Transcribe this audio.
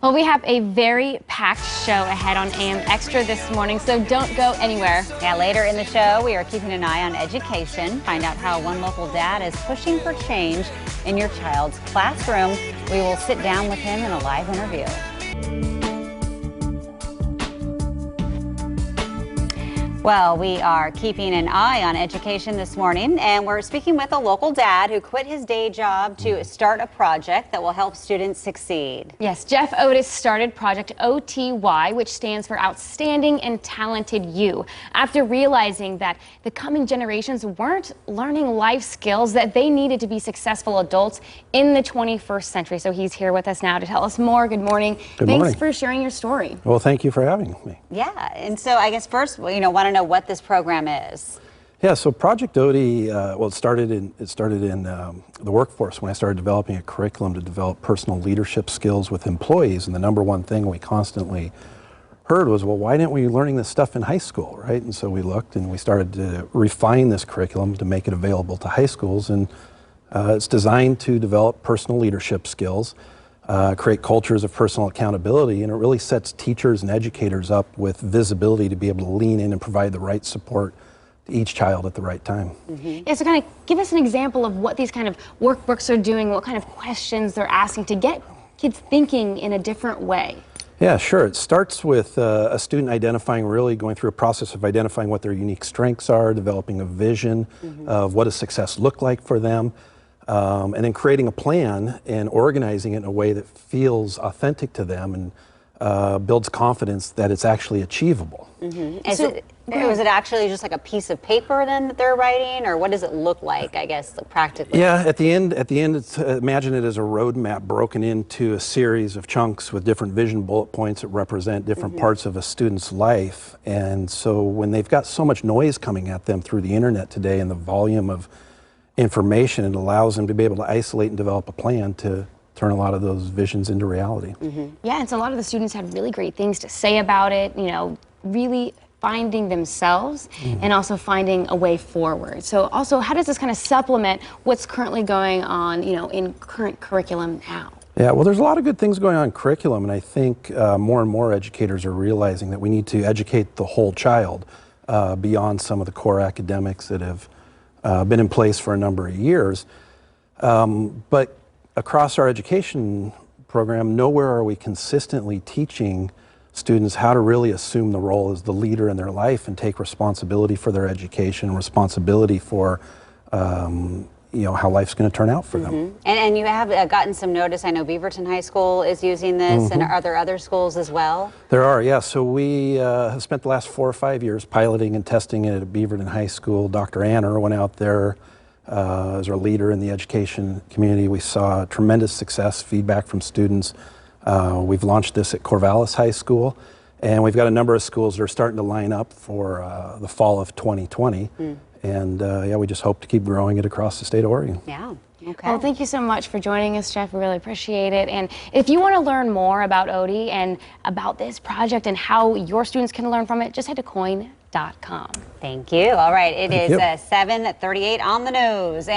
Well, we have a very packed show ahead on AM Extra this morning, so don't go anywhere. Yeah, later in the show, we are keeping an eye on education. Find out how one local dad is pushing for change in your child's classroom. We will sit down with him in a live interview. Well, we are keeping an eye on education this morning, and we're speaking with a local dad who quit his day job to start a project that will help students succeed. Yes, Jeff Otis started Project OTY, which stands for Outstanding and Talented You, after realizing that the coming generations weren't learning life skills that they needed to be successful adults in the 21st century. So he's here with us now to tell us more. Good morning. Good morning. Thanks for sharing your story. Well, thank you for having me. Yeah, and so I guess first, want to know what this program is. Yeah, so Project OTY, well, it started in the workforce when I started developing a curriculum to develop personal leadership skills with employees. And the number one thing we constantly heard was, well, why didn't we learning this stuff in high school, right? And so we looked and we started to refine this curriculum to make it available to high schools. And it's designed to develop personal leadership skills, create cultures of personal accountability, and it really sets teachers and educators up with visibility to be able to lean in and provide the right support to each child at the right time. Mm-hmm. Yeah, so kind of give us an example of what these kind of workbooks are doing, what kind of questions they're asking to get kids thinking in a different way. Yeah, sure. It starts with a student going through a process of identifying what their unique strengths are, developing a vision of what does success look like for them, and then creating a plan and organizing it in a way that feels authentic to them and builds confidence that it's actually achievable. Was it actually just like a piece of paper then that they're writing, or what does it look like, I guess, practically? Yeah, at the end, imagine it as a roadmap broken into a series of chunks with different vision bullet points that represent different parts of a student's life. And so when they've got so much noise coming at them through the internet today and the volume of information, it allows them to be able to isolate and develop a plan to turn a lot of those visions into reality. Yeah, and so a lot of the students had really great things to say about it, really finding themselves and also finding a way forward. So also, how does this kind of supplement what's currently going on, in current curriculum now? Yeah, well, there's a lot of good things going on in curriculum, and I think more and more educators are realizing that we need to educate the whole child beyond some of the core academics that have been in place for a number of years. But across our education program, nowhere are we consistently teaching students how to really assume the role as the leader in their life and take responsibility for their education, responsibility for how life's going to turn out for them. And you have gotten some notice. I know Beaverton High School is using this, and are there other schools as well? There are, yeah. So we have spent the last 4 or 5 years piloting and testing it at Beaverton High School. Dr. Anner went out there as our leader in the education community. We saw tremendous success, feedback from students. We've launched this at Corvallis High School, and we've got a number of schools that are starting to line up for the fall of 2020. And yeah, we just hope to keep growing it across the state of Oregon. Yeah. Okay. Well, thank you so much for joining us, Jeff. We really appreciate it. And if you want to learn more about OTY and about this project and how your students can learn from it, just head to KOIN.com. Thank you. All right, it is 7:38 on the nose.